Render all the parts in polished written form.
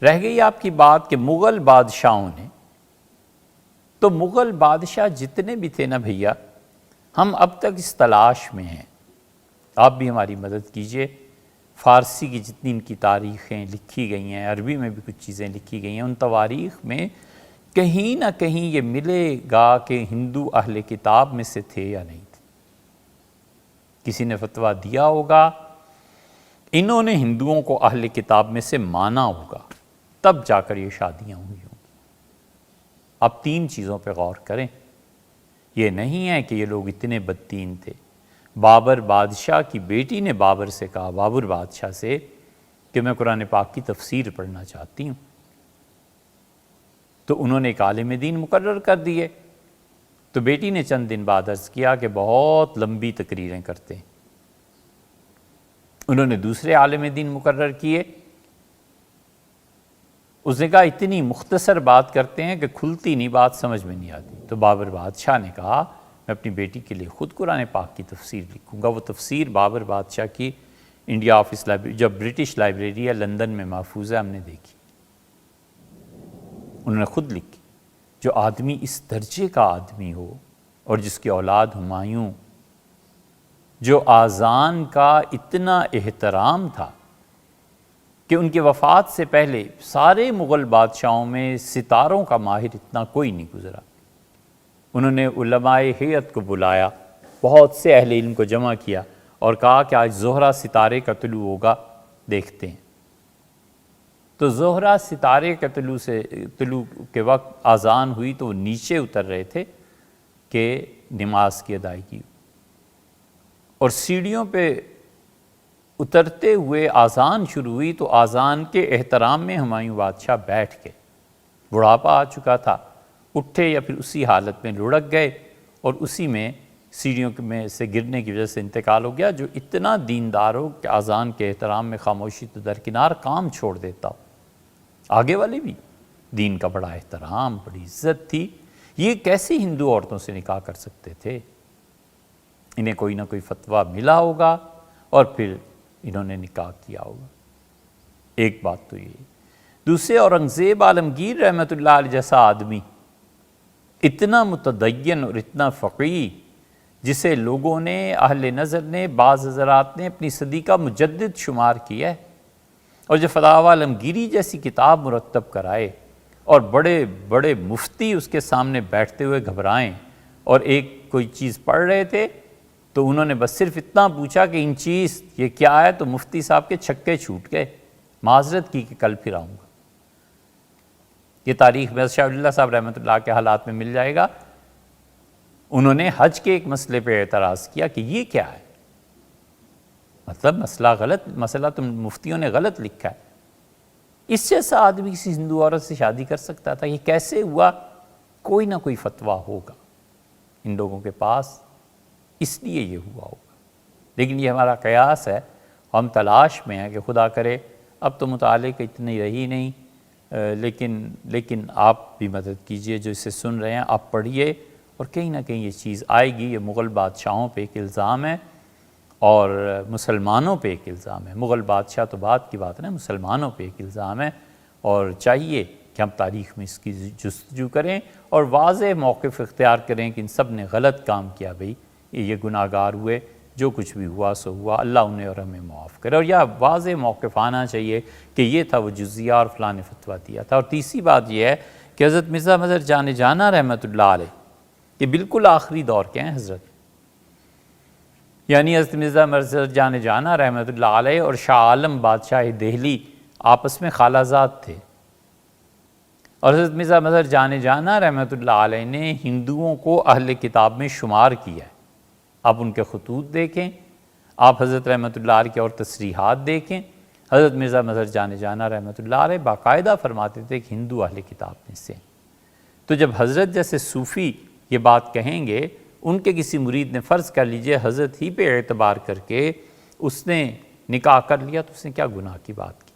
رہ گئی آپ کی بات کہ مغل بادشاہوں نے، تو مغل بادشاہ جتنے بھی تھے نا بھیا، ہم اب تک اس تلاش میں ہیں، آپ بھی ہماری مدد کیجئے۔ فارسی کی جتنی ان کی تاریخیں لکھی گئی ہیں، عربی میں بھی کچھ چیزیں لکھی گئی ہیں، ان تواریخ میں کہیں نہ کہیں یہ ملے گا کہ ہندو اہل کتاب میں سے تھے یا نہیں تھے۔ کسی نے فتویٰ دیا ہوگا، انہوں نے ہندوؤں کو اہل کتاب میں سے مانا ہوگا، تب جا کر یہ شادیاں ہوئی ہوں۔ اب 3 چیزوں پہ غور کریں۔ یہ نہیں ہے کہ یہ لوگ اتنے بددین تھے۔ بابر بادشاہ کی بیٹی نے بابر سے کہا، بابر بادشاہ سے، کہ میں قرآن پاک کی تفسیر پڑھنا چاہتی ہوں۔ تو انہوں نے ایک عالم دین مقرر کر دیے۔ تو بیٹی نے چند دن بعد عرض کیا کہ بہت لمبی تقریریں کرتے ہیں۔ انہوں نے دوسرے عالم دین مقرر کیے۔ اس نے کہا اتنی مختصر بات کرتے ہیں کہ کھلتی نہیں، بات سمجھ میں نہیں آتی۔ تو بابر بادشاہ نے کہا میں اپنی بیٹی کے لیے خود قرآن پاک کی تفسیر لکھوں گا۔ وہ تفسیر بابر بادشاہ کی انڈیا آفس لائبریری، جو برٹش لائبریری ہے لندن میں محفوظ ہے، ہم نے دیکھی، انہوں نے خود لکھی۔ جو آدمی اس درجے کا آدمی ہو، اور جس کی اولاد ہمایوں، جو آذان کا اتنا احترام تھا کہ ان کے وفات سے پہلے سارے مغل بادشاہوں میں ستاروں کا ماہر اتنا کوئی نہیں گزرا۔ انہوں نے علماء ہیئت کو بلایا، بہت سے اہل علم کو جمع کیا اور کہا کہ آج زہرہ ستارے کا طلوع ہوگا، دیکھتے ہیں۔ تو زہرہ ستارے کا طلوع کے وقت اذان ہوئی تو وہ نیچے اتر رہے تھے کہ نماز کی ادائیگی، اور سیڑھیوں پہ اترتے ہوئے اذان شروع ہوئی تو اذان کے احترام میں ہمایوں بادشاہ بیٹھ گئے۔ بڑھاپا آ چکا تھا، اٹھے یا پھر اسی حالت میں لڑک گئے، اور اسی میں سیڑھیوں میں سے گرنے کی وجہ سے انتقال ہو گیا۔ جو اتنا دیندار ہو کہ اذان کے احترام میں خاموشی تو درکنار، کام چھوڑ دیتا ہو۔ آگے والے بھی دین کا بڑا احترام، بڑی عزت تھی۔ یہ کیسے ہندو عورتوں سے نکاح کر سکتے تھے؟ انہیں کوئی نہ کوئی فتویٰ ملا ہوگا اور پھر انہوں نے نکاح کیا ہوگا۔ ایک بات تو یہ۔ دوسرے، اورنگزیب عالمگیر رحمۃ اللہ علیہ جیسا آدمی، اتنا متدین اور اتنا فقیہ، جسے لوگوں نے، اہل نظر نے، بعض حضرات نے اپنی صدی کا مجدد شمار کیا ہے، اور جو فتاوی عالمگیری جیسی کتاب مرتب کرائے، اور بڑے بڑے مفتی اس کے سامنے بیٹھتے ہوئے گھبرائیں، اور ایک کوئی چیز پڑھ رہے تھے تو انہوں نے بس صرف اتنا پوچھا کہ ان چیز یہ کیا ہے، تو مفتی صاحب کے چھکے چھوٹ گئے، معذرت کی کہ کل پھر آؤں گا۔ یہ تاریخ میں شاہ ولی اللہ صاحب رحمۃ اللہ کے حالات میں مل جائے گا۔ انہوں نے حج کے ایک مسئلے پہ اعتراض کیا کہ یہ کیا ہے، مطلب مسئلہ تم مفتیوں نے غلط لکھا ہے۔ اس جیسا آدمی کسی ہندو عورت سے شادی کر سکتا تھا؟ یہ کیسے ہوا؟ کوئی نہ کوئی فتویٰ ہوگا ان لوگوں کے پاس، اس لیے یہ ہوا ہوگا۔ لیکن یہ ہمارا قیاس ہے، ہم تلاش میں ہیں کہ خدا کرے اب تو مطالعے کی اتنی رہی نہیں، لیکن آپ بھی مدد کیجئے، جو اسے سن رہے ہیں آپ پڑھیے، اور کہیں نہ کہیں یہ چیز آئے گی۔ یہ مغل بادشاہوں پہ ایک الزام ہے اور مسلمانوں پہ ایک الزام ہے۔ مغل بادشاہ تو بعد کی بات ہے، مسلمانوں پہ ایک الزام ہے، اور چاہیے کہ ہم تاریخ میں اس کی جستجو کریں اور واضح موقف اختیار کریں کہ ان سب نے غلط کام کیا، بھئی یہ گناہ گار ہوئے، جو کچھ بھی ہوا سو ہوا، اللہ انہیں اور ہمیں معاف کرے۔ اور یہ واضح موقف آنا چاہیے کہ یہ تھا وہ جزیہ اور فلاں نے فتویٰ دیا تھا۔ اور تیسری بات یہ ہے کہ حضرت مرزا مظہر جان جانا رحمۃ اللہ علیہ، یہ بالکل آخری دور کے ہیں حضرت، یعنی حضرت مرزا مظہر جان جانا رحمۃ اللہ علیہ اور شاہ عالم بادشاہ دہلی آپس میں خالہ زاد تھے، اور حضرت مرزا مظہر جان جانا رحمۃ اللہ علیہ نے ہندوؤں کو اہل کتاب میں شمار کیا ہے۔ آپ ان کے خطوط دیکھیں، آپ حضرت رحمۃ اللہ علیہ کی اور تصریحات دیکھیں۔ حضرت مرزا مظہر جان جانا رحمۃ اللہ علیہ باقاعدہ فرماتے تھے کہ ہندو اہل کتاب میں سے۔ تو جب حضرت جیسے صوفی یہ بات کہیں گے، ان کے کسی مرید نے فرض کر لیجئے حضرت ہی پہ اعتبار کر کے اس نے نکاح کر لیا، تو اس نے کیا گناہ کی بات کی؟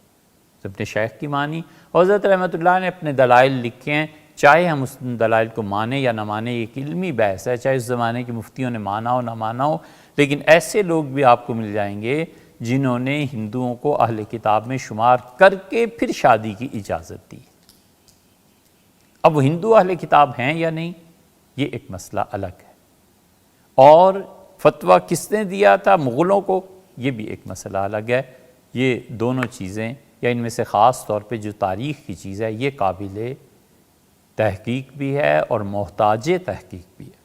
اپنے شیخ کی مانی، اور حضرت رحمۃ اللہ نے اپنے دلائل لکھے ہیں، چاہے ہم اس دلائل کو مانیں یا نہ مانیں، ایک علمی بحث ہے، چاہے اس زمانے کے مفتیوں نے مانا ہو نہ مانا ہو، لیکن ایسے لوگ بھی آپ کو مل جائیں گے جنہوں نے ہندوؤں کو اہل کتاب میں شمار کر کے پھر شادی کی اجازت دی۔ اب وہ ہندو اہل کتاب ہیں یا نہیں، یہ ایک مسئلہ الگ ہے، اور فتویٰ کس نے دیا تھا مغلوں کو، یہ بھی ایک مسئلہ الگ ہے۔ یہ دونوں چیزیں، یا ان میں سے خاص طور پہ جو تاریخ کی چیز ہے، یہ قابل تحقیق بھی ہے اور محتاج تحقیق بھی ہے۔